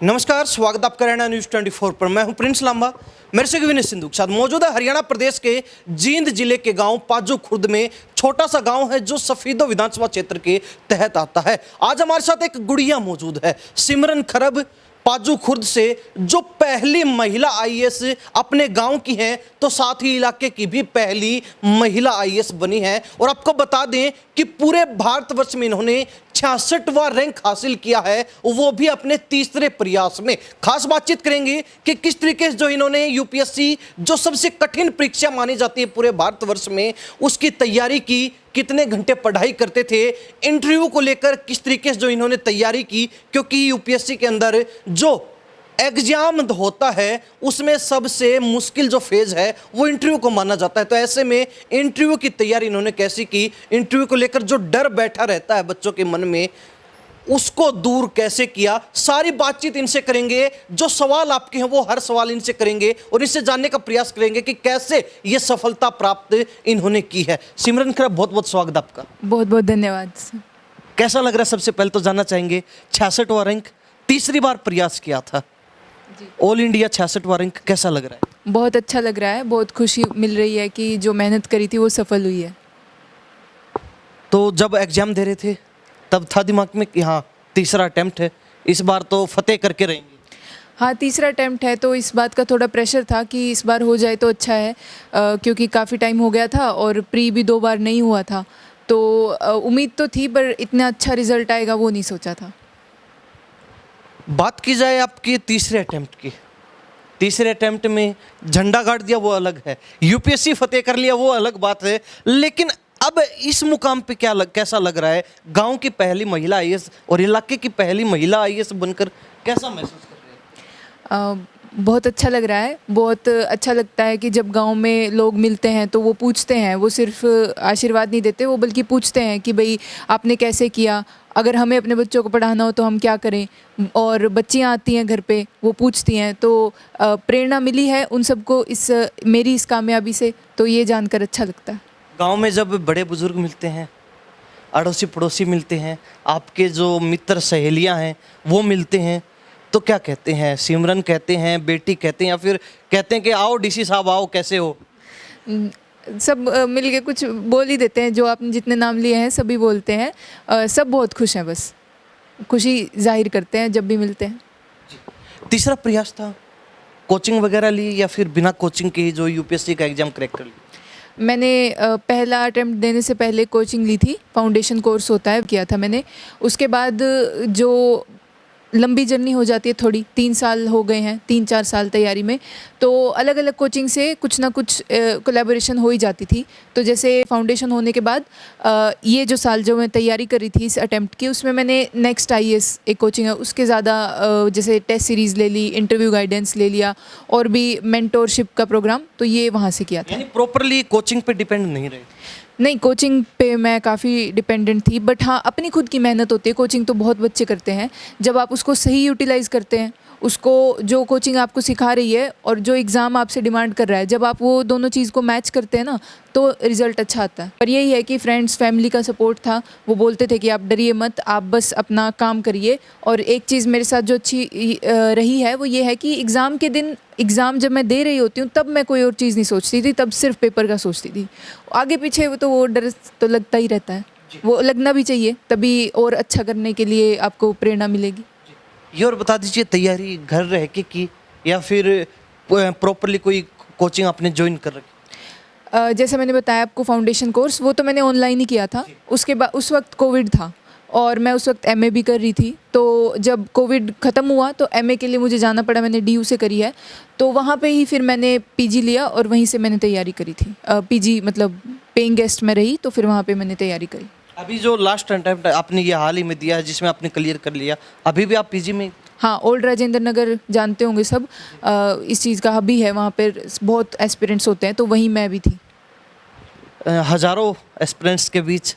नमस्कार, स्वागत आपका रहना न्यूज़ 24 पर। मैं हूं प्रिंस लांबा। मेरे से विनय सिंधु के साथ मौजूद है हरियाणा प्रदेश के जींद जिले के गांव पाजू खुर्द में। छोटा सा गांव है जो सफीदो विधानसभा क्षेत्र के तहत आता है। आज हमारे साथ एक गुड़िया मौजूद है, सिमरन खरब, पाजू खुर्द से, जो पहली महिला आईएएस अपने गांव की हैं, तो साथ ही इलाके की भी पहली महिला आईएएस बनी है। और आपको बता दें कि पूरे भारतवर्ष में इन्होंने 66वां रैंक हासिल किया है, वो भी अपने तीसरे प्रयास में। खास बातचीत करेंगे कि किस तरीके से जो इन्होंने यूपीएससी, जो सबसे कठिन परीक्षा मानी जाती है पूरे भारतवर्ष में, उसकी तैयारी की, कितने घंटे पढ़ाई करते थे, इंटरव्यू को लेकर किस तरीके से जो इन्होंने तैयारी की, क्योंकि यूपीएससी के अंदर जो एग्जाम होता है उसमें सबसे मुश्किल जो फेज है वो इंटरव्यू को माना जाता है। तो ऐसे में इंटरव्यू की तैयारी इन्होंने कैसी की, इंटरव्यू को लेकर जो डर बैठा रहता है बच्चों के मन में, उसको दूर कैसे किया, सारी बातचीत इनसे करेंगे। जो सवाल आपके हैं वो हर सवाल इनसे करेंगे और इससे जानने का प्रयास करेंगे कि कैसे ये सफलता प्राप्त इन्होंने की है। सिमरन खरब, बहुत बहुत स्वागत आपका। बहुत बहुत धन्यवाद। कैसा लग रहा है, सबसे पहले तो जानना चाहेंगे। 66वां रैंक, तीसरी बार प्रयास किया था, ऑल इंडिया 66वां रैंक, कैसा लग रहा है? बहुत अच्छा लग रहा है, बहुत खुशी मिल रही है कि जो मेहनत करी थी वो सफल हुई है। तो जब एग्जाम दे रहे थे तब था दिमाग में कि हाँ तीसरा अटेम्प्ट है, इस बार तो फतेह करके रहेंगे? हाँ, तीसरा अटेम्प्ट है तो इस बात का थोड़ा प्रेशर था कि इस बार हो जाए तो अच्छा है, क्योंकि काफ़ी टाइम हो गया था और प्री भी 2 बार नहीं हुआ था। तो उम्मीद तो थी, पर इतना अच्छा रिजल्ट आएगा वो नहीं सोचा था। बात की जाए आपके तीसरे अटेम्प्ट की, तीसरे अटेम्प्ट में झंडा गाड़ दिया वो अलग है, यूपीएससी फतेह कर लिया वो अलग बात है, लेकिन अब इस मुकाम पे कैसा लग रहा है? गांव की पहली महिला आईएएस और इलाके की पहली महिला आईएएस बनकर कैसा महसूस कर रहे हैं? बहुत अच्छा लग रहा है। बहुत अच्छा लगता है कि जब गांव में लोग मिलते हैं तो वो पूछते हैं, वो सिर्फ आशीर्वाद नहीं देते, वो बल्कि पूछते हैं कि भाई आपने कैसे किया, अगर हमें अपने बच्चों को पढ़ाना हो तो हम क्या करें। और बच्चियां आती हैं घर पे, वो पूछती हैं, तो प्रेरणा मिली है उन सबको मेरी इस कामयाबी से, तो ये जानकर अच्छा लगता है। गांव में जब बड़े बुजुर्ग मिलते हैं, अड़ोसी पड़ोसी मिलते हैं, आपके जो मित्र सहेलियां हैं वो मिलते हैं, तो क्या कहते हैं? सिमरन कहते हैं, बेटी कहते हैं, या फिर कहते हैं कि आओ डीसी साहब आओ, कैसे हो? सब मिल के कुछ बोल ही देते हैं, जो आपने जितने नाम लिए हैं सभी बोलते हैं। सब बहुत खुश हैं, बस खुशी जाहिर करते हैं जब भी मिलते हैं। तीसरा प्रयास था, कोचिंग वगैरह ली या फिर बिना कोचिंग के ही जो यूपीएससी का एग्जाम क्रैक कर लिया? मैंने पहला अटेम्प्ट देने से पहले कोचिंग ली थी, फाउंडेशन कोर्स होता है, किया था मैंने। उसके बाद जो लंबी जर्नी हो जाती है थोड़ी, 3 साल हो गए हैं, 3-4 साल तैयारी में, तो अलग अलग कोचिंग से कुछ ना कुछ कोलैबोरेशन हो ही जाती थी। तो जैसे फाउंडेशन होने के बाद ये जो साल जो मैं तैयारी करी थी इस अटेम्प्ट की, उसमें मैंने नेक्स्ट आईएएस एक कोचिंग है उसके ज़्यादा जैसे टेस्ट सीरीज़ ले ली, इंटरव्यू गाइडेंस ले लिया, और भी मेंटोरशिप का प्रोग्राम, तो ये वहाँ से किया था। यानी प्रॉपरली कोचिंग पे डिपेंड नहीं रहे? नहीं, कोचिंग पे मैं काफ़ी डिपेंडेंट थी, बट हाँ अपनी खुद की मेहनत होती है। कोचिंग तो बहुत बच्चे करते हैं, जब आप उसको सही यूटिलाइज़ करते हैं, उसको जो कोचिंग आपको सिखा रही है और जो एग्ज़ाम आपसे डिमांड कर रहा है, जब आप वो दोनों चीज़ को मैच करते हैं ना, तो रिज़ल्ट अच्छा आता है। पर यही है कि फ्रेंड्स फैमिली का सपोर्ट था, वो बोलते थे कि आप डरिए मत, आप बस अपना काम करिए। और एक चीज़ मेरे साथ जो अच्छी रही है वो ये है कि एग्ज़ाम के दिन, एग्ज़ाम जब मैं दे रही होती हूँ तब मैं कोई और चीज़ नहीं सोचती थी, तब सिर्फ पेपर का सोचती थी। आगे पीछे वो डर तो लगता ही रहता है, वो लगना भी चाहिए, तभी और अच्छा करने के लिए आपको प्रेरणा मिलेगी। ये और बता दीजिए, तैयारी घर रह के की या फिर प्रॉपरली कोई कोचिंग आपने ज्वाइन कर रखी? जैसे मैंने बताया आपको फाउंडेशन कोर्स, वो तो मैंने ऑनलाइन ही किया था। उसके बाद उस वक्त कोविड था और मैं उस वक्त एमए भी कर रही थी, तो जब कोविड ख़त्म हुआ तो एमए के लिए मुझे जाना पड़ा, मैंने डीयू से करी है, तो वहाँ पे ही फिर मैंने पीजी लिया और वहीं से मैंने तैयारी करी थी। पीजी मतलब पेइंग गेस्ट में रही, तो फिर वहाँ पे मैंने तैयारी करी। अभी जो लास्ट अटेम्प्ट आपने ये हाल ही में दिया है जिसमें आपने क्लियर कर लिया, अभी भी आप पीजी में? हाँ, ओल्ड राजेंद्र नगर जानते होंगे सब, इस चीज़ का हब ही है, वहाँ पर बहुत एस्पिरेंट्स होते हैं, तो वहीं मैं भी थी। हज़ारों एस्पिरेंट्स के बीच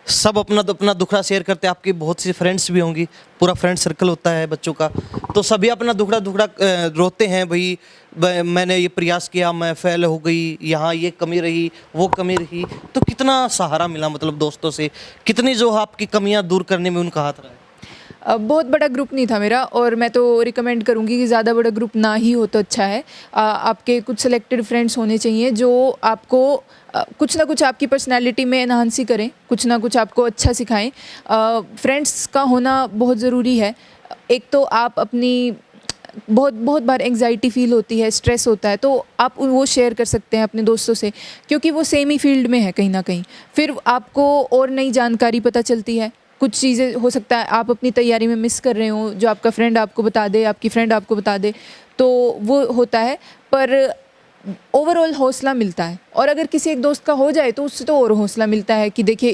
सब अपना दुखड़ा शेयर करते हैं। आपकी बहुत सी फ्रेंड्स भी होंगी, पूरा फ्रेंड सर्कल होता है बच्चों का, तो सभी अपना दुखड़ा रोते हैं, भाई मैंने ये प्रयास किया, मैं फेल हो गई, यहाँ ये कमी रही, वो कमी रही। तो कितना सहारा मिला, मतलब दोस्तों से कितनी जो आपकी कमियाँ दूर करने में उनका हाथ रहा है? बहुत बड़ा ग्रुप नहीं था मेरा, और मैं तो रिकमेंड करूँगी कि ज़्यादा बड़ा ग्रुप ना ही हो तो अच्छा है। आपके कुछ सेलेक्टेड फ्रेंड्स होने चाहिए जो आपको कुछ ना कुछ आपकी पर्सनैलिटी में एनहांस ही करें, कुछ ना कुछ आपको अच्छा सिखाएं। फ्रेंड्स का होना बहुत ज़रूरी है। एक तो आप अपनी बहुत बहुत बार एंग्जाइटी फ़ील होती है, स्ट्रेस होता है, तो आप वो शेयर कर सकते हैं अपने दोस्तों से, क्योंकि वो सेम ही फील्ड में है कहीं ना कहीं। फिर आपको और नई जानकारी पता चलती है। कुछ चीज़ें हो सकता है आप अपनी तैयारी में मिस कर रहे हो, जो आपका फ्रेंड आपको बता दे, आपकी फ्रेंड आपको बता दे, तो वो होता है। पर ओवरऑल हौसला मिलता है, और अगर किसी एक दोस्त का हो जाए तो उससे तो और हौसला मिलता है कि देखिए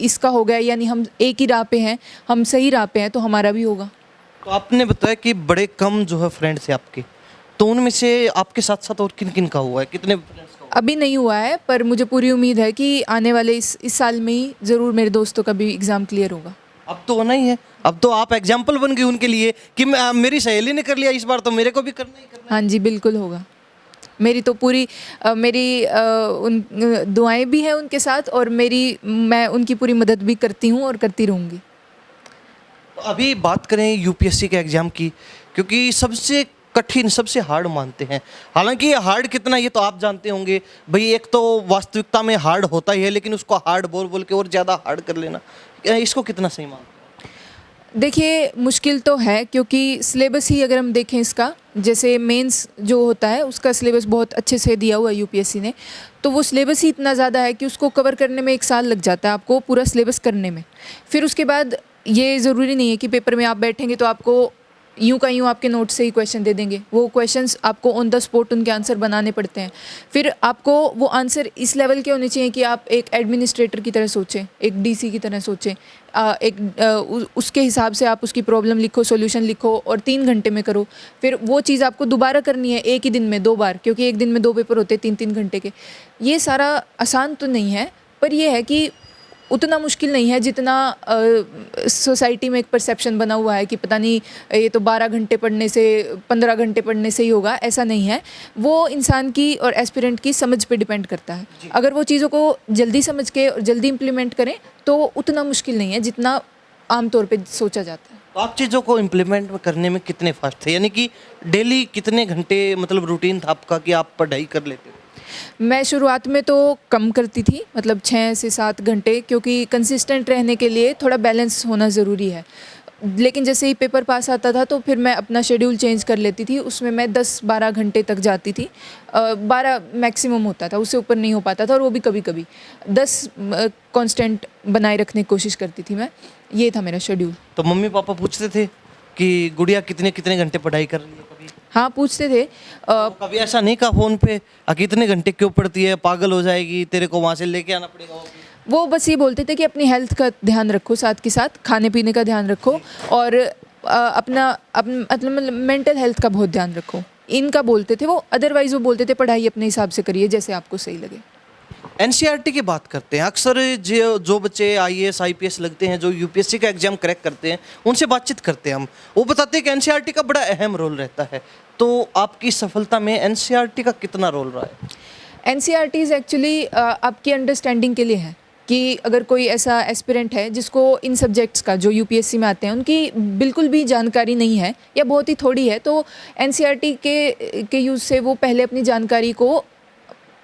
इसका हो गया, यानी हम एक ही राह पे हैं, हम सही राह पे हैं, तो हमारा भी होगा। तो आपने बताया कि बड़े कम जो है फ्रेंड्स हैं आपके, तो उनमें से आपके साथ साथ और किन किन का हुआ है, कितने फ्रेंड्स का हुआ अभी नहीं हुआ है, पर मुझे पूरी उम्मीद है कि आने वाले इस साल में ही ज़रूर मेरे दोस्तों का भी एग्ज़ाम क्लियर होगा। है? अब तो होना ही है, अब तो आप एग्जाम्पल बन गई उनके लिए कि मेरी सहेली ने कर लिया इस बार, तो मेरे को भी करना ही करना हाँ जी, बिल्कुल होगा। मेरी तो पूरी मेरी उन दुआएं भी हैं उनके साथ, और मैं उनकी पूरी मदद भी करती हूँ और करती रहूँगी। है। तो अभी बात करें यूपीएससी के एग्जाम की, क्योंकि सबसे कठिन, सबसे हार्ड मानते हैं। हालांकि ये हार्ड कितना ये तो आप जानते होंगे भाई, एक तो वास्तविकता में हार्ड होता ही है, लेकिन उसको हार्ड बोल बोल के और ज़्यादा हार्ड कर लेना, इसको कितना सही मानते हैं? देखिए, मुश्किल तो है, क्योंकि सिलेबस ही अगर हम देखें इसका, जैसे मेंस जो होता है उसका सिलेबस बहुत अच्छे से दिया हुआ है यूपीएससी ने, तो वो सिलेबस ही इतना ज़्यादा है कि उसको कवर करने में 1 साल लग जाता है आपको, पूरा सिलेबस करने में। फिर उसके बाद ये ज़रूरी नहीं है कि पेपर में आप बैठेंगे तो आपको यूँ का यूँ आपके नोट से ही क्वेश्चन दे देंगे। वो क्वेश्चंस आपको ऑन द स्पॉट उनके आंसर बनाने पड़ते हैं। फिर आपको वो आंसर इस लेवल के होने चाहिए कि आप एक एडमिनिस्ट्रेटर की तरह सोचें, एक डीसी की तरह सोचें। उसके हिसाब से आप उसकी प्रॉब्लम लिखो, सॉल्यूशन लिखो, और 3 घंटे में करो। फिर वो चीज़ आपको दोबारा करनी है एक ही दिन में 2 बार, क्योंकि एक दिन में 2 पेपर होते हैं 3-3 घंटे के। ये सारा आसान तो नहीं है, पर यह है कि उतना मुश्किल नहीं है जितना सोसाइटी में एक परसेप्शन बना हुआ है कि पता नहीं ये तो 12 घंटे पढ़ने से, 15 घंटे पढ़ने से ही होगा। ऐसा नहीं है। वो इंसान की और एस्पिरेंट की समझ पे डिपेंड करता है। अगर वो चीज़ों को जल्दी समझ के और जल्दी इम्प्लीमेंट करें तो उतना मुश्किल नहीं है जितना आमतौर पे सोचा जाता है। तो आप चीज़ों को इम्प्लीमेंट करने में कितने फास्ट थे, यानी कि डेली कितने घंटे मतलब रूटीन था आपका कि आप पढ़ाई कर लेते थे? मैं शुरुआत में तो कम करती थी, मतलब 6 से 7 घंटे, क्योंकि कंसिस्टेंट रहने के लिए थोड़ा बैलेंस होना ज़रूरी है। लेकिन जैसे ही पेपर पास आता था तो फिर मैं अपना शेड्यूल चेंज कर लेती थी, उसमें मैं 10-12 घंटे तक जाती थी। 12 मैक्सिमम होता था, उससे ऊपर नहीं हो पाता था, और वो भी कभी-कभी। 10 कांस्टेंट बनाए रखने की कोशिश करती थी मैं। ये था मेरा शेड्यूल। तो मम्मी पापा पूछते थे कि गुड़िया कितने कितने घंटे पढ़ाई कर रही है? कभी हाँ, पूछते थे। कभी ऐसा नहीं कहा फ़ोन पे कितने घंटे क्यों पढ़ती है, पागल हो जाएगी, तेरे को वहाँ से लेके आना पड़ेगा वापस? वो बस ये बोलते थे कि अपनी हेल्थ का ध्यान रखो, साथ के साथ खाने पीने का ध्यान रखो, और मतलब मेंटल हेल्थ का बहुत ध्यान रखो। इनका बोलते थे वो। अदरवाइज़ वो बोलते थे पढ़ाई अपने हिसाब से करिए, जैसे आपको सही लगे। एनसीईआरटी की बात करते हैं, अक्सर जो बच्चे आईएएस आईपीएस लगते हैं, जो यूपीएससी का एग्जाम क्रैक करते हैं, उनसे बातचीत करते हैं हम, वो बताते हैं कि एनसीईआरटी का बड़ा अहम रोल रहता है। तो आपकी सफलता में एनसीईआरटी का कितना रोल रहा है? एनसीईआरटीज़ एक्चुअली आपकी अंडरस्टैंडिंग के लिए है, कि अगर कोई ऐसा एस्पिरेंट है जिसको इन सब्जेक्ट्स का, जो यूपीएससी में आते हैं, उनकी बिल्कुल भी जानकारी नहीं है या बहुत ही थोड़ी है, तो एनसीईआरटी के यूज़ से वो पहले अपनी जानकारी को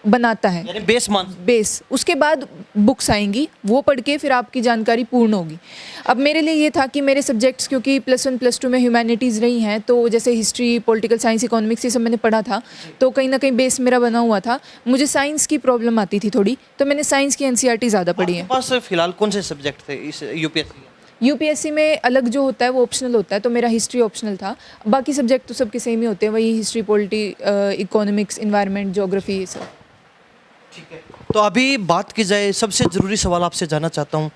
बनाता है, यानी बेस मान। बेस। उसके बाद बुक्स आएंगी, वो पढ़ के फिर आपकी जानकारी पूर्ण होगी। अब मेरे लिए ये था कि मेरे सब्जेक्ट्स, क्योंकि +1 +2 में ह्यूमैनिटीज़ रही हैं, तो जैसे हिस्ट्री, पॉलिटिकल साइंस, इकोनॉमिक्स, ये सब मैंने पढ़ा था, तो कहीं ना कहीं बेस मेरा बना हुआ था। मुझे साइंस की प्रॉब्लम आती थी थोड़ी, तो मैंने साइंस की एनसीईआरटी ज़्यादा पढ़ी है। आपके पास फिलहाल कौन से सब्जेक्ट थे इस यूपीएससी? यूपीएससी में अलग जो होता है वो ऑप्शनल होता है, तो मेरा हिस्ट्री ऑप्शनल था। बाकी सब्जेक्ट तो सबके सेम ही होते हैं, वही history, polity, economics, environment, geography, ये सब। ठीक है। तो अभी बात की जाए, सबसे ज़रूरी सवाल आपसे जानना चाहता हूँ।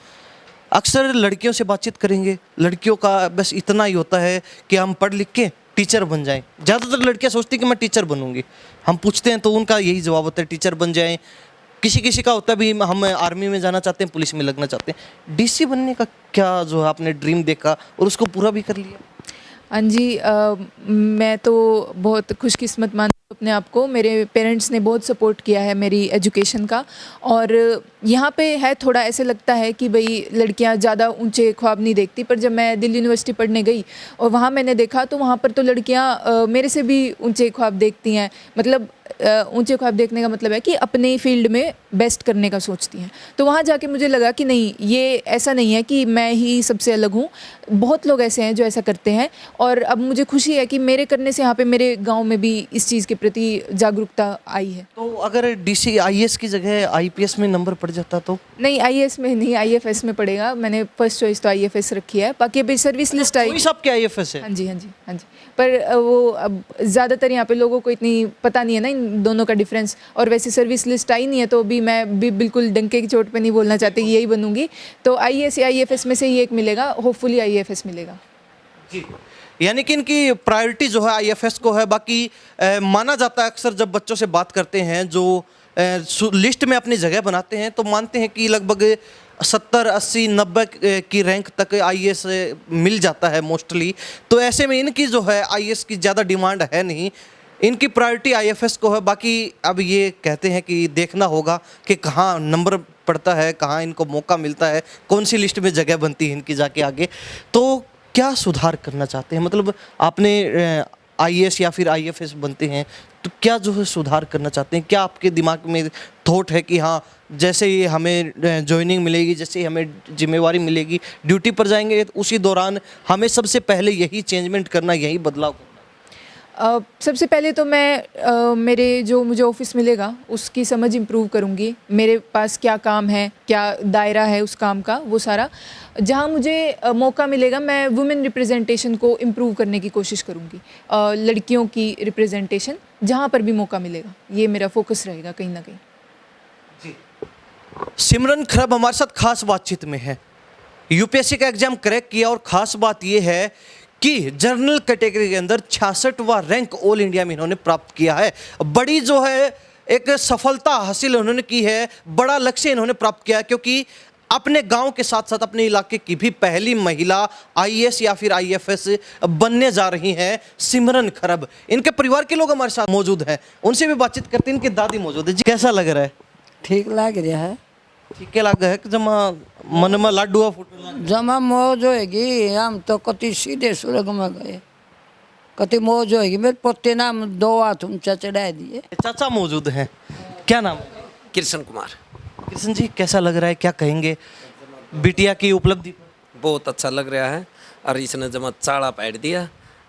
अक्सर लड़कियों से बातचीत करेंगे, लड़कियों का बस इतना ही होता है कि हम पढ़ लिख के टीचर बन जाएं। ज़्यादातर लड़कियां सोचती हैं कि मैं टीचर बनूंगी। हम पूछते हैं तो उनका यही जवाब होता है, टीचर बन जाएं। किसी किसी का होता है भी हम आर्मी में जाना चाहते हैं, पुलिस में लगना चाहते हैं। डीसी बनने का क्या जो है आपने ड्रीम देखा और उसको पूरा भी कर लिया? हाँ जी, मैं तो बहुत खुशकिस्मत मान अपने आप को मेरे पेरेंट्स ने बहुत सपोर्ट किया है मेरी एजुकेशन का। और यहाँ पे है थोड़ा ऐसे लगता है कि भाई लड़कियाँ ज़्यादा ऊंचे ख्वाब नहीं देखती, पर जब मैं दिल्ली यूनिवर्सिटी पढ़ने गई और वहाँ मैंने देखा तो वहाँ पर तो लड़कियाँ मेरे से भी ऊंचे ख्वाब देखती हैं। मतलब ऊंचे ख्वाब देखने का मतलब है कि अपने फील्ड में बेस्ट करने का सोचती हैं। तो वहाँ जाके मुझे लगा कि नहीं, ये ऐसा नहीं है कि मैं ही सबसे अलग हूँ, बहुत लोग ऐसे हैं जो ऐसा करते हैं। और अब मुझे खुशी है कि मेरे करने से यहाँ पे मेरे गांव में भी इस चीज़ के प्रति जागरूकता आई है। तो अगर डीसी आईएएस की जगह आईपीएस में नंबर पड़ जाता तो? नहीं, आईएएस में नहीं, आईएफएस में पड़ेगा। मैंने फर्स्ट चॉइस तो आईएफएस रखी है, बाकी अभी सर्विस लिस्ट आई। कोई सबके आईएफएस है? हाँ जी, हाँ जी, हाँ जी। पर वो अब ज़्यादातर यहाँ पे लोगों को इतनी पता नहीं है ना इन दोनों का डिफरेंस। और वैसे सर्विस लिस्ट आई नहीं है, तो अभी मैं भी बिल्कुल डंके की चोट पे नहीं बोलना चाहती कि यही बनूंगी। तो आईएएस या आईएफएस में से ही एक मिलेगा, होपफुली आईएफएस मिलेगा। जी, यानी कि इनकी प्रायोरिटी जो है आईएफएस को है। बाकी माना जाता है अक्सर जब बच्चों से बात करते हैं जो लिस्ट में अपनी जगह बनाते हैं, तो मानते हैं कि लगभग 70, 80, 90 की रैंक तक आईएएस मिल जाता है मोस्टली। तो ऐसे में इनकी जो है आईएएस की ज़्यादा डिमांड है नहीं, इनकी प्रायोरिटी आईएफएस को है। बाकी अब ये कहते हैं कि देखना होगा कि कहाँ नंबर पड़ता है, कहाँ इनको मौका मिलता है, कौन सी लिस्ट में जगह बनती है इनकी जाके आगे। तो क्या सुधार करना चाहते हैं? मतलब आपने आईएएस या फिर आईएफएस बनते हैं तो क्या जो है सुधार करना चाहते हैं? क्या आपके दिमाग में थॉट है कि हाँ, जैसे ही हमें ज्वाइनिंग मिलेगी, जैसे ही हमें जिम्मेवारी मिलेगी, ड्यूटी पर जाएंगे, तो उसी दौरान हमें सबसे पहले यही चेंजमेंट करना, यही बदलाव करना? सबसे पहले तो मैं मेरे जो मुझे ऑफिस मिलेगा उसकी समझ इम्प्रूव करूँगी। मेरे पास क्या काम है, क्या दायरा है उस काम का, वो सारा। जहाँ मुझे मौका मिलेगा मैं वुमेन रिप्रेजेंटेशन को इम्प्रूव करने की कोशिश करूँगी। लड़कियों की रिप्रेजेंटेशन जहाँ पर भी मौका मिलेगा, ये मेरा फोकस रहेगा कहीं ना कहीं। जी, सिमरन खरब हमारे साथ खास बातचीत में है। यूपीएससी का एग्जाम क्रैक किया और ख़ास बात ये है कि जनरल कैटेगरी के अंदर 66वां रैंक ऑल इंडिया में इन्होंने प्राप्त किया है। बड़ी जो है एक सफलता हासिल उन्होंने की है, बड़ा लक्ष्य इन्होंने प्राप्त किया है, क्योंकि अपने गांव के साथ साथ अपने इलाके की भी पहली महिला आईएएस या फिर आईएफएस बनने जा रही हैं, सिमरन खरब। इनके परिवार के लोग हमारे साथ मौजूद हैं, उनसे भी बातचीत करते हैं। इनकी दादी मौजूद है। जी, कैसा लग रहा है? ठीक लग रहा है। ठीक लग है कि जमा मन में लाडू फूट जमा मौज होएगी। हम तो कति सीधे स्वर्ग में गए, कति मौज होएगी। मेरे पोते नाम 2 हाथ ऊंचा चढ़ा दिए। चाचा मौजूद हैं, क्या नाम है? कृष्ण कुमार। कृष्ण जी, कैसा लग रहा है, क्या कहेंगे बिटिया की उपलब्धि पर? बहुत अच्छा लग रहा है और इसने जमा चाड़ा पैट दिया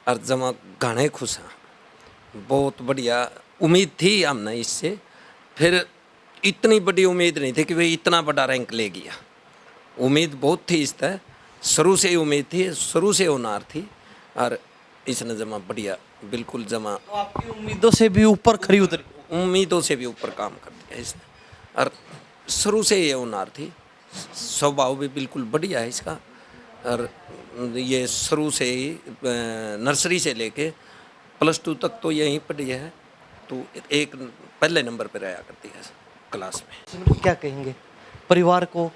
और जमा घने खुश हैं। बहुत बढ़िया उम्मीद थी हमने इससे, फिर इतनी बड़ी उम्मीद नहीं थी कि भाई इतना बड़ा रैंक ले गया। उम्मीद बहुत थी इस तरह, शुरू से ही उम्मीद थी, शुरू से होनार थी और इसने जमा बढ़िया बिल्कुल जमा तो आपकी उम्मीदों से भी ऊपर खरी उतरी? उम्मीदों से भी ऊपर काम कर दिया इसने और शुरू से ये होनार थी। स्वभाव भी बिल्कुल बढ़िया है इसका और ये शुरू से ही नर्सरी से लेके +2 तक तो यहीं पढ़ी है, तो एक पहले नंबर पर रहा करती है क्लास में। क्या कहेंगे परिवार को,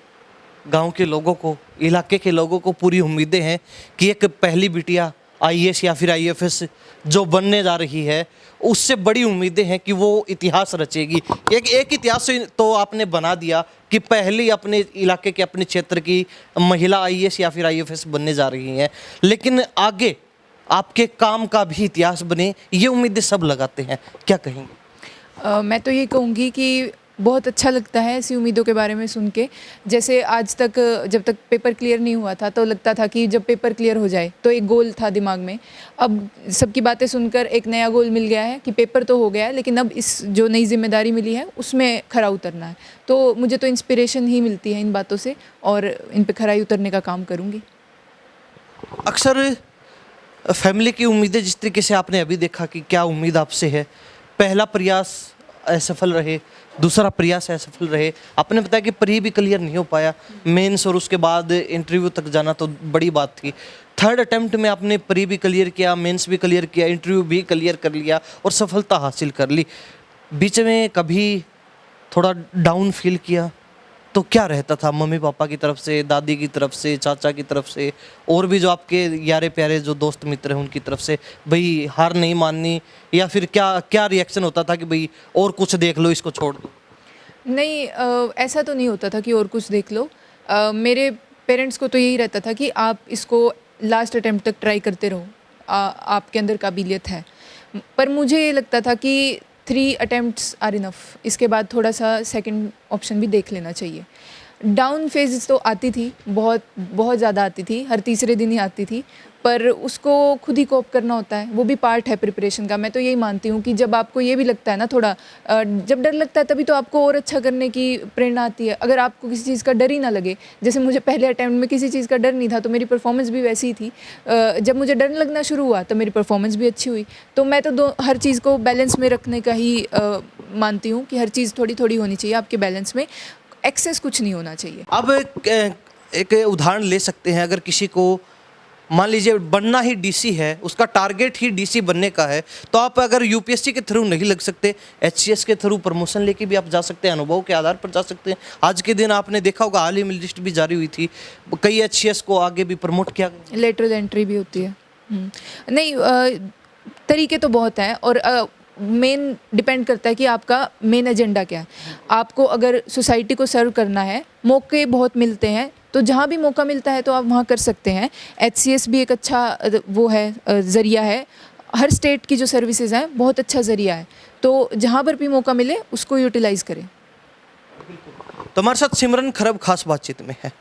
गांव के लोगों को, इलाके के लोगों को? पूरी उम्मीदें हैं कि एक पहली बिटिया आईएएस या फिर आईएफएस जो बनने जा रही है, उससे बड़ी उम्मीदें हैं कि वो इतिहास रचेगी। एक इतिहास तो आपने बना दिया कि पहली अपने इलाके के, अपने क्षेत्र की महिला आईएएस या फिर आईएफएस बनने जा रही हैं, लेकिन आगे आपके काम का भी इतिहास बने, ये उम्मीदें सब लगाते हैं। क्या कहेंगे? मैं तो ये कहूँगी कि बहुत अच्छा लगता है ऐसी उम्मीदों के बारे में सुन के। जैसे आज तक जब तक पेपर क्लियर नहीं हुआ था तो लगता था कि जब पेपर क्लियर हो जाए, तो एक गोल था दिमाग में। अब सबकी बातें सुनकर एक नया गोल मिल गया है कि पेपर तो हो गया है, लेकिन अब इस जो नई जिम्मेदारी मिली है उसमें खरा उतरना है। तो मुझे तो इंस्पिरेशन ही मिलती है इन बातों से और इन पर खराई उतरने का काम करूँगी। अक्सर फैमिली की उम्मीदें जिस तरीके से आपने अभी देखा कि क्या उम्मीद आपसे है, पहला प्रयास असफल रहे, दूसरा प्रयास असफल रहे, आपने बताया कि प्री भी क्लियर नहीं हो पाया, मेंस और उसके बाद इंटरव्यू तक जाना तो बड़ी बात थी। थर्ड अटेम्प्ट में आपने प्री भी क्लियर किया, मेंस भी क्लियर किया, इंटरव्यू भी क्लियर कर लिया और सफलता हासिल कर ली। बीच में कभी थोड़ा डाउन फील किया? तो क्या रहता था मम्मी पापा की तरफ से, दादी की तरफ से, चाचा की तरफ से, और भी जो आपके यारे प्यारे जो दोस्त मित्र हैं उनकी तरफ से, भाई हार नहीं माननी, या फिर क्या क्या रिएक्शन होता था कि भाई और कुछ देख लो, इसको छोड़ दो? नहीं, ऐसा तो नहीं होता था कि और कुछ देख लो। मेरे पेरेंट्स को तो यही रहता था कि आप इसको लास्ट अटेम्प्ट तक ट्राई करते रहो, आपके अंदर काबिलियत है। पर मुझे ये लगता था कि 3 अटेम्प्ट्स आर इनफ, इसके बाद थोड़ा सा सेकंड ऑप्शन भी देख लेना चाहिए। डाउन फेजेस तो आती थी, बहुत बहुत ज़्यादा आती थी, हर तीसरे दिन ही आती थी, पर उसको खुद ही कोप करना होता है, वो भी पार्ट है प्रिपरेशन का। मैं तो यही मानती हूँ कि जब आपको ये भी लगता है ना थोड़ा, जब डर लगता है तभी तो आपको और अच्छा करने की प्रेरणा आती है। अगर आपको किसी चीज़ का डर ही ना लगे, जैसे मुझे पहले अटैम्प्ट में किसी चीज़ का डर नहीं था तो मेरी परफॉर्मेंस भी वैसी ही थी। जब मुझे डर लगना शुरू हुआ तो मेरी परफॉर्मेंस भी अच्छी हुई। तो मैं तो हर चीज़ को बैलेंस में रखने का ही मानती हूँ कि हर चीज़ थोड़ी थोड़ी होनी चाहिए आपके बैलेंस में, एक्सेस कुछ नहीं होना चाहिए। अब एक उदाहरण ले सकते हैं, अगर किसी को मान लीजिए बनना ही डीसी है, उसका टारगेट ही डीसी बनने का है, तो आप अगर यूपीएससी के थ्रू नहीं लग सकते, एचसीएस के थ्रू प्रमोशन लेके भी आप जा सकते हैं, अनुभव के आधार पर जा सकते हैं। आज के दिन आपने देखा होगा हाल ही में लिस्ट भी जारी हुई थी, कई एचसीएस को आगे भी प्रमोट किया गया। लेटरल एंट्री भी होती है। नहीं, तरीके तो बहुत हैं, और मेन डिपेंड करता है कि आपका मेन एजेंडा क्या है। आपको अगर सोसाइटी को सर्व करना है, मौके बहुत मिलते हैं, तो जहाँ भी मौका मिलता है तो आप वहाँ कर सकते हैं। एचसीएस भी एक अच्छा वो है, ज़रिया है। हर स्टेट की जो सर्विसेज हैं बहुत अच्छा ज़रिया है, तो जहाँ पर भी मौका मिले उसको यूटिलाइज़ करें। तो हमारे साथ सिमरन खरब खास बातचीत में है।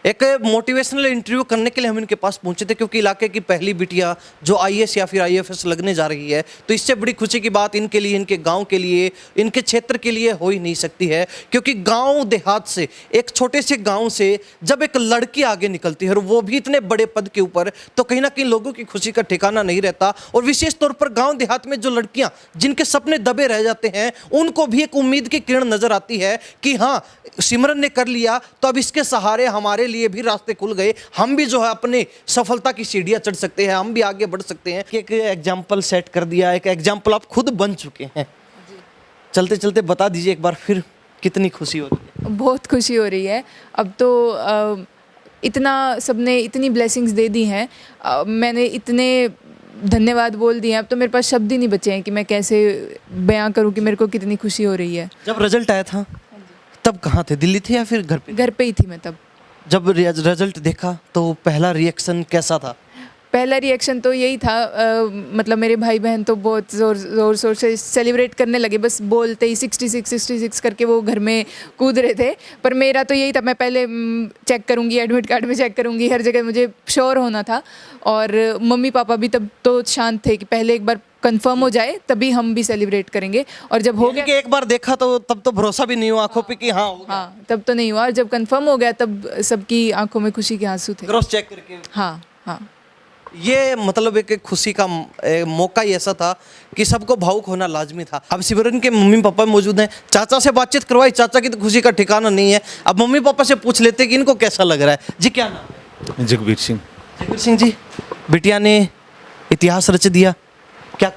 एक मोटिवेशनल इंटरव्यू करने के लिए हम इनके पास पहुंचे थे, क्योंकि इलाके की पहली बिटिया जो आईएएस या फिर आईएफएस लगने जा रही है, तो इससे बड़ी खुशी की बात इनके लिए, इनके गांव के लिए, इनके क्षेत्र के लिए हो ही नहीं सकती है। क्योंकि गांव देहात से, एक छोटे से गांव से जब एक लड़की आगे निकलती है और वो भी इतने बड़े पद के ऊपर, तो कहीं ना कहीं लोगों की खुशी का ठिकाना नहीं रहता। और विशेष तौर पर गाँव देहात में जो लड़कियाँ जिनके सपने दबे रह जाते हैं, उनको भी एक उम्मीद की किरण नजर आती है कि हाँ, सिमरन ने कर लिया तो अब इसके सहारे हमारे लिए भी रास्ते खुल गए, हम भी जो है अपने सफलता की सीढ़ियां चढ़ सकते हैं, हम भी आगे बढ़ सकते हैं। एक एग्जाम्पल सेट कर दिया, एक एग्जाम्पल आप खुद बन चुके हैं। चलते चलते बता दीजिए एक बार फिर, कितनी खुशी हो रही है? बहुत खुशी हो रही है। अब तो इतना सबने इतनी ब्लेसिंग्स दे दी हैं, मैंने इतने धन्यवाद बोल दिए हैं, अब तो मेरे पास शब्द ही नहीं बचे हैं कि मैं कैसे बयां करूं कि मेरे को कितनी खुशी हो रही है। जब रिजल्ट आया था तब कहाँ थे, दिल्ली थे या फिर घर पे? घर पे ही थी मैं तब। जब रिजल्ट देखा तो पहला रिएक्शन कैसा था? पहला रिएक्शन तो यही था, मतलब मेरे भाई बहन तो बहुत ज़ोर शोर से सेलिब्रेट करने लगे, बस बोलते ही 66 करके वो घर में कूद रहे थे। पर मेरा तो यही था, मैं पहले चेक करूँगी, एडमिट कार्ड में चेक करूँगी, हर जगह मुझे श्योर होना था। और मम्मी पापा भी तब तो शांत थे कि पहले एक बार कंफर्म हो जाए तभी हम भी सेलिब्रेट करेंगे। और जब हो गया, एक बार देखा तो तब तो भरोसा भी नहीं हुआ आंखों पे कि हाँ हो गया। हाँ, तब तो नहीं हुआ, और जब कंफर्म हो गया तब सबकी आंखों में खुशी के आंसू थे। क्रॉस चेक करके। हाँ हाँ, ये मतलब एक खुशी का मौका ही ऐसा था कि सबको भावुक होना लाजमी था। अब सिमरन के मम्मी पापा मौजूद हैं, चाचा से बातचीत करवाई, चाचा की तो खुशी का ठिकाना नहीं है। अब मम्मी पापा से पूछ लेते कि इनको कैसा लग रहा है। जी क्या नाम है? जगबीर सिंह। जगबीर सिंह जी, बिटिया ने इतिहास रच दिया, क्या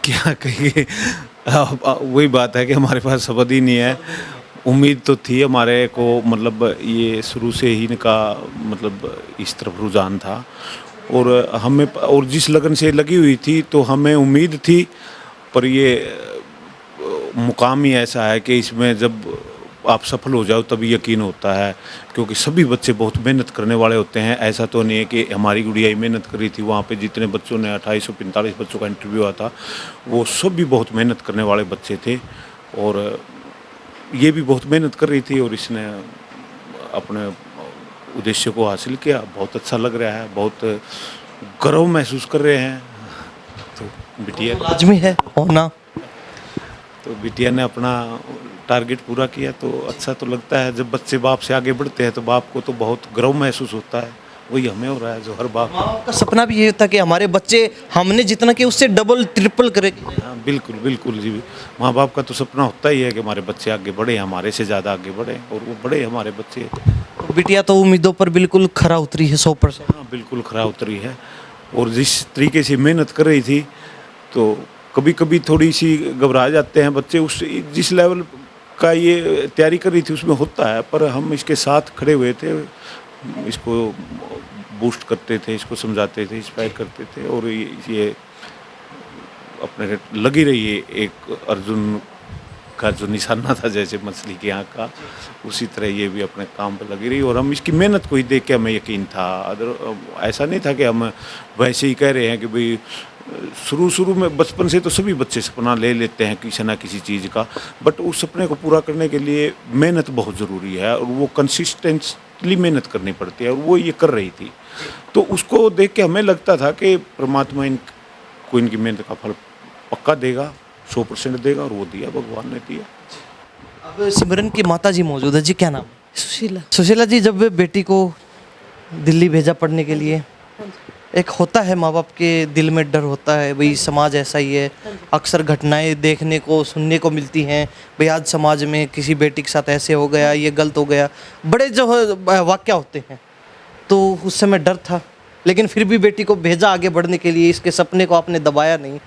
क्या कहिए, वही बात है कि हमारे पास शब्द ही नहीं है। उम्मीद तो थी हमारे को, मतलब ये शुरू से ही इनका मतलब इस तरफ रुझान था, और हमें और जिस लगन से लगी हुई थी तो हमें उम्मीद थी। पर ये मुकाम ही ऐसा है कि इसमें जब आप सफल हो जाओ तभी यकीन होता है, क्योंकि सभी बच्चे बहुत मेहनत करने वाले होते हैं। ऐसा तो नहीं है कि हमारी गुड़िया ही मेहनत करी थी, वहाँ पे जितने बच्चों ने 2845 बच्चों का इंटरव्यू हुआ था, वो सब भी बहुत मेहनत करने वाले बच्चे थे। और ये भी बहुत मेहनत कर रही थी और इसने अपने उद्देश्य को हासिल किया। बहुत अच्छा लग रहा है, बहुत गर्व महसूस कर रहे हैं। तो बिटिया लाजमी है होना। तो बिटिया ने अपना टारगेट पूरा किया तो अच्छा तो लगता है। जब बच्चे बाप से आगे बढ़ते हैं तो बाप को तो बहुत गर्व महसूस होता है। वही हमें हो रहा है जो हर बाप का सपना भी ये था कि हमारे बच्चे हमने जितना कि उससे डबल ट्रिपल करे। हाँ बिल्कुल बिल्कुल जी, माँ बाप का तो सपना होता ही है कि हमारे बच्चे आगे बढ़े, हमारे से ज़्यादा आगे बढ़े, और वो बढ़े हमारे बच्चे। तो बिटिया तो उम्मीदों पर बिल्कुल खरा उतरी है 100%। हाँ बिल्कुल खरा उतरी है, और जिस तरीके से मेहनत कर रही थी तो कभी कभी थोड़ी सी घबरा जाते हैं बच्चे। उस जिस लेवल का ये तैयारी कर रही थी उसमें होता है, पर हम इसके साथ खड़े हुए थे, इसको बूस्ट करते थे, इसको समझाते थे, इंस्पायर करते थे, और ये अपने लगी रही है। एक अर्जुन का जो निशाना था जैसे मछली की आँख का, उसी तरह ये भी अपने काम पे लगी रही, और हम इसकी मेहनत को ही देख के हमें यकीन था। ऐसा नहीं था कि हम वैसे ही कह रहे हैं कि भाई शुरू में बचपन से तो सभी बच्चे सपना ले लेते हैं किसी ना किसी चीज़ का, बट उस सपने को पूरा करने के लिए मेहनत बहुत ज़रूरी है, और वो कंसिस्टेंटली मेहनत करनी पड़ती है, और वो ये कर रही थी। तो उसको देख के हमें लगता था कि परमात्मा इनको इनकी मेहनत का फल पक्का देगा, 100% देगा, और वो दिया, भगवान ने दिया। अब सिमरन की माता जी मौजूद है जी, क्या नाम? सुशीला। सुशीला जी, जब बेटी को दिल्ली भेजा पढ़ने के लिए, एक होता है माँ बाप के दिल में डर होता है, भाई समाज ऐसा ही है, अक्सर घटनाएं देखने को सुनने को मिलती हैं, भाई आज समाज में किसी बेटी के साथ ऐसे हो गया, ये गलत हो गया, बड़े जो वाक़या होते हैं। तो उस समय डर था, लेकिन फिर भी बेटी को भेजा आगे बढ़ने के लिए, इसके सपने को आपने दबाया नहीं,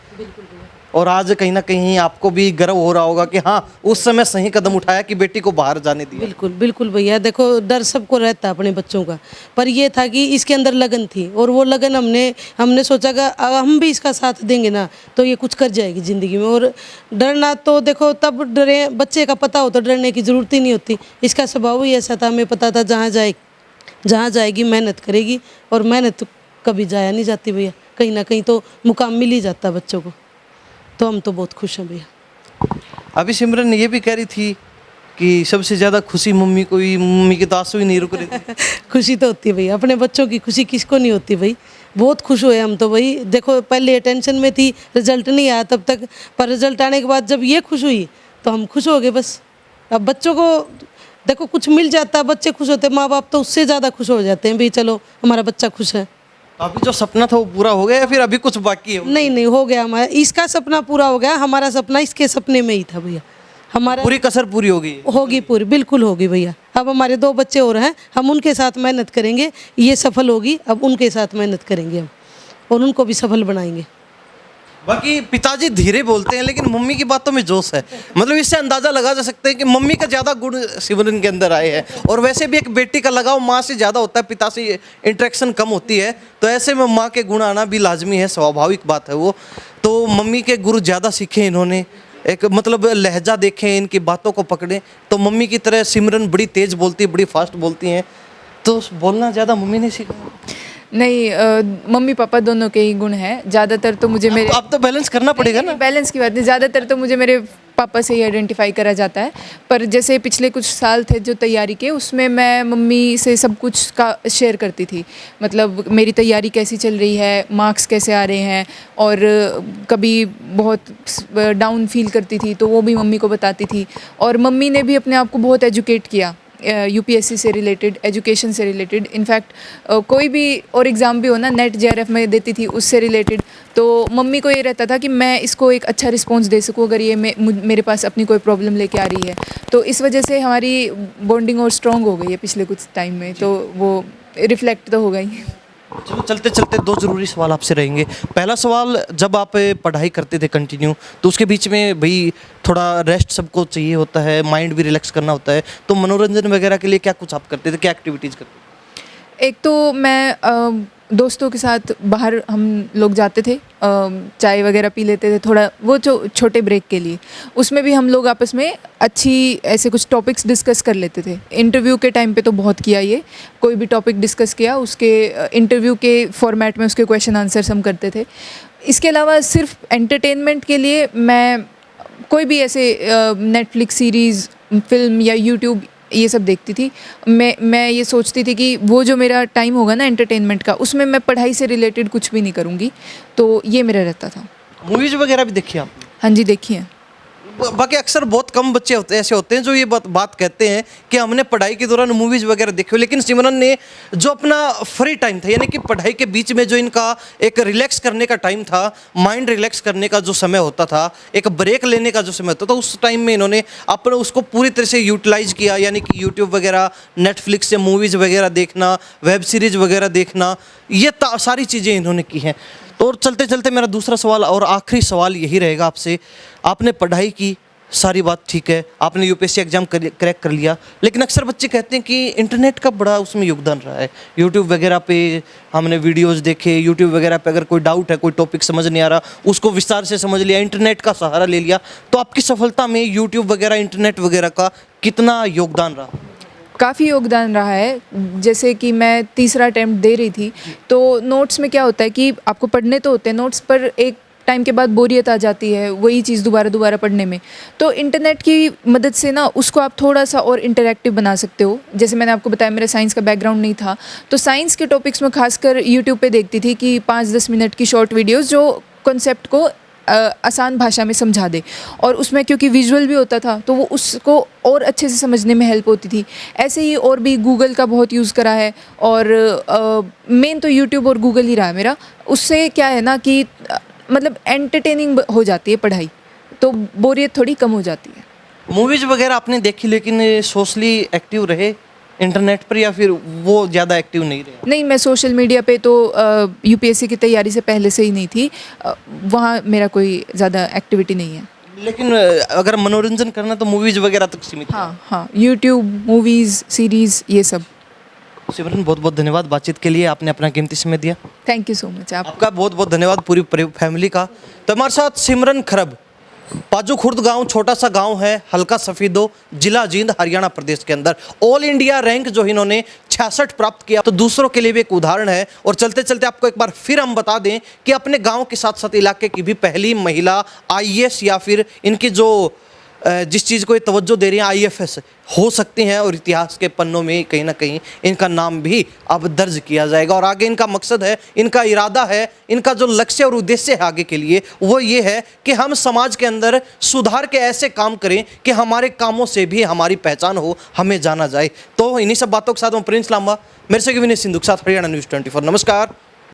और आज कहीं ना कहीं आपको भी गर्व हो रहा होगा कि हाँ उस समय सही कदम उठाया कि बेटी को बाहर जाने दिया। बिल्कुल बिल्कुल भैया, देखो डर सबको रहता है अपने बच्चों का, पर ये था कि इसके अंदर लगन थी, और वो लगन हमने सोचा कि अगर हम भी इसका साथ देंगे ना तो ये कुछ कर जाएगी ज़िंदगी में। और डरना तो देखो तब डरे, बच्चे का पता हो तो डरने की ज़रूरत ही नहीं होती, इसका स्वभाव ही ऐसा था। हमें पता था जहाँ जाएगी मेहनत करेगी, और मेहनत कभी जाया नहीं जाती भैया, कहीं ना कहीं तो मुकाम मिल ही जाता बच्चों को, तो हम तो बहुत खुश हैं भैया। अभी सिमरन ये भी कह रही थी कि सबसे ज़्यादा खुशी मम्मी को ही, मम्मी के तो आंसू ही नहीं रुक रहे थे। खुशी तो होती है भैया, अपने बच्चों की खुशी किसको नहीं होती भाई, बहुत खुश हुए हम तो भाई। देखो पहले टेंशन में थी, रिजल्ट नहीं आया तब तक, पर रिजल्ट आने के बाद जब ये खुश हुई तो हम खुश हो गए बस। अब बच्चों को देखो कुछ मिल जाता है, बच्चे खुश होते, माँ बाप तो उससे ज़्यादा खुश हो जाते हैं भाई, चलो हमारा बच्चा खुश है। अभी जो सपना था वो पूरा हो गया या फिर अभी कुछ बाकी है? नहीं हो गया, हमारा इसका सपना पूरा हो गया, हमारा सपना इसके सपने में ही था भैया। हमारा पूरी कसर पूरी होगी? होगी पूरी, बिल्कुल होगी भैया। अब हमारे 2 बच्चे और हैं, हम उनके साथ मेहनत करेंगे, ये सफल होगी, अब उनके साथ मेहनत करेंगे हम, और उनको भी सफल बनाएंगे। बाकी पिताजी धीरे बोलते हैं, लेकिन मम्मी की बातों में जोश है, मतलब इससे अंदाजा लगा जा सकता है कि मम्मी का ज़्यादा गुण सिमरन के अंदर आए हैं। और वैसे भी एक बेटी का लगाव माँ से ज़्यादा होता है, पिता से इंटरेक्शन कम होती है, तो ऐसे में माँ के गुण आना भी लाजमी है, स्वाभाविक बात है वो। तो मम्मी के गुरु ज़्यादा सीखे इन्होंने, एक मतलब लहजा देखें, इनकी बातों को पकड़ें, तो मम्मी की तरह सिमरन बड़ी तेज़ बोलती है, बड़ी फास्ट बोलती हैं, तो बोलना ज़्यादा मम्मी ने सीखा? नहीं, मम्मी पापा दोनों के ही गुण हैं। ज़्यादातर तो मुझे मेरे, अब तो बैलेंस करना पड़ेगा ना। बैलेंस की बात नहीं, ज़्यादातर तो मुझे मेरे पापा से ही आइडेंटिफाई करा जाता है, पर जैसे पिछले कुछ साल थे जो तैयारी के, उसमें मैं मम्मी से सब कुछ का शेयर करती थी, मतलब मेरी तैयारी कैसी चल रही है, मार्क्स कैसे आ रहे हैं, और कभी बहुत डाउन फील करती थी तो वो भी मम्मी को बताती थी। और मम्मी ने भी अपने आप को बहुत एजुकेट किया, यूपीएससी से रिलेटेड, एजुकेशन से रिलेटेड, इनफैक्ट कोई भी और एग्ज़ाम भी हो ना, नेट जेआरएफ में देती थी, उससे रिलेटेड। तो मम्मी को ये रहता था कि मैं इसको एक अच्छा रिस्पॉन्स दे सकूँ अगर ये मेरे पास अपनी कोई प्रॉब्लम लेके आ रही है। तो इस वजह से हमारी बॉन्डिंग और स्ट्रॉन्ग हो गई है पिछले कुछ टाइम में, तो वो रिफ्लेक्ट तो होगा ही। चलो चलते चलते 2 ज़रूरी सवाल आपसे रहेंगे। पहला सवाल, जब आप पढ़ाई करते थे कंटिन्यू, तो उसके बीच में भाई थोड़ा रेस्ट सबको चाहिए होता है, माइंड भी रिलैक्स करना होता है, तो मनोरंजन वगैरह के लिए क्या कुछ आप करते थे, क्या एक्टिविटीज़ करते थे? एक तो मैं दोस्तों के साथ बाहर हम लोग जाते थे, चाय वगैरह पी लेते थे थोड़ा, वो छोटे ब्रेक के लिए, उसमें भी हम लोग आपस में अच्छी ऐसे कुछ टॉपिक्स डिस्कस कर लेते थे। इंटरव्यू के टाइम पे तो बहुत किया ये, कोई भी टॉपिक डिस्कस किया, उसके इंटरव्यू के फॉर्मेट में उसके क्वेश्चन आंसर्स हम करते थे। इसके अलावा सिर्फ एंटरटेनमेंट के लिए मैं कोई भी ऐसे नेटफ्लिक्स सीरीज़, फिल्म या यूट्यूब ये सब देखती थी। मैं ये सोचती थी कि वो जो मेरा टाइम होगा ना एंटरटेनमेंट का, उसमें मैं पढ़ाई से रिलेटेड कुछ भी नहीं करूँगी, तो ये मेरा रहता था। मूवीज़ वगैरह भी देखी आपने? हाँ जी, देखी है। बाकी अक्सर बहुत कम बच्चे ऐसे होते हैं जो ये बात कहते हैं कि हमने पढ़ाई के दौरान मूवीज़ वगैरह देखी हो, लेकिन सिमरन ने जो अपना फ्री टाइम था, यानी कि पढ़ाई के बीच में जो इनका एक रिलैक्स करने का टाइम था, माइंड रिलैक्स करने का जो समय होता था, एक ब्रेक लेने का जो समय होता था, उस टाइम में इन्होंने अपने उसको पूरी तरह से यूटिलाइज़ किया, यानी कि यूट्यूब वगैरह, नेटफ्लिक्स से मूवीज़ वगैरह देखना, वेब सीरीज़ वगैरह देखना, ये सारी चीज़ें इन्होंने की हैं। तो और चलते चलते मेरा दूसरा सवाल और आखिरी सवाल यही रहेगा आपसे, आपने पढ़ाई की, सारी बात ठीक है, आपने यूपीएससी एग्जाम क्रैक कर लिया, लेकिन अक्सर बच्चे कहते हैं कि इंटरनेट का बड़ा उसमें योगदान रहा है। यूट्यूब वगैरह पे हमने वीडियोस देखे, यूट्यूब वगैरह पे अगर कोई डाउट है, कोई टॉपिक समझ नहीं आ रहा, उसको विस्तार से समझ लिया, इंटरनेट का सहारा ले लिया। तो आपकी सफलता में यूट्यूब वगैरह, इंटरनेट वगैरह का कितना योगदान रहा? काफ़ी योगदान रहा है। जैसे कि मैं तीसरा अटैम्प्ट दे रही थी, तो नोट्स में क्या होता है कि आपको पढ़ने तो होते हैं नोट्स, पर एक टाइम के बाद बोरियत आ जाती है वही चीज़ दोबारा पढ़ने में। तो इंटरनेट की मदद से ना उसको आप थोड़ा सा और इंटरैक्टिव बना सकते हो। जैसे मैंने आपको बताया मेरा साइंस का बैकग्राउंड नहीं था, तो साइंस के टॉपिक्स में खासकर यूट्यूब पे देखती थी कि 5-10 मिनट की शॉर्ट वीडियोस जो कॉन्सेप्ट को आसान भाषा में समझा दे, और उसमें क्योंकि विजुअल भी होता था तो वो उसको और अच्छे से समझने में हेल्प होती थी। ऐसे ही और भी गूगल का बहुत यूज़ करा है, और मेन तो यूट्यूब और गूगल ही रहा है मेरा। उससे क्या है ना कि मतलब एंटरटेनिंग हो जाती है पढ़ाई, तो बोरियत थोड़ी कम हो जाती है। मूवीज वगैरह आपने देखी, लेकिन सोशली एक्टिव रहे इंटरनेट पर, या फिर वो ज़्यादा एक्टिव नहीं रहे? नहीं, मैं सोशल मीडिया पे तो यूपीएससी की तैयारी से पहले से ही नहीं थी। वहाँ मेरा कोई ज़्यादा एक्टिविटी नहीं है। लेकिन अगर मनोरंजन करना तो मूवीज वगैरह तक सीमित है। हाँ, यूट्यूब, मूवीज़, सीरीज़, ये सब। सिमरन, बहुत बहुत धन्यवाद बातचीत के लिए, आपने अपना कीमती समय दिया। Thank you so much. आपका बहुत बहुत धन्यवाद पूरी फैमिली का। तो हमारे साथ सिमरन खरब, पाजू खुर्द गांव छोटा सा गांव है, हल्का सफीदो, जिला जींद, हरियाणा प्रदेश के अंदर। ऑल इंडिया रैंक जो इन्होंने 66 प्राप्त किया, तो दूसरों के लिए भी एक उदाहरण है। और चलते चलते आपको एक बार फिर हम बता दें कि अपने गांव के साथ साथ इलाके की भी पहली महिला आईएएस, या फिर इनकी जो जिस चीज़ को ये तवज्जो दे रही हैं आईएफएस हो सकती हैं, और इतिहास के पन्नों में कहीं ना कहीं इनका नाम भी अब दर्ज किया जाएगा। और आगे इनका मकसद है, इनका इरादा है, इनका जो लक्ष्य और उद्देश्य है आगे के लिए, वो ये है कि हम समाज के अंदर सुधार के ऐसे काम करें कि हमारे कामों से भी हमारी पहचान हो, हमें जाना जाए। तो इन्हीं सब बातों के साथ मैं प्रिंस लांबा, मेरे से विनय सिंधु के साथ हरियाणा न्यूज़ 24। नमस्कार।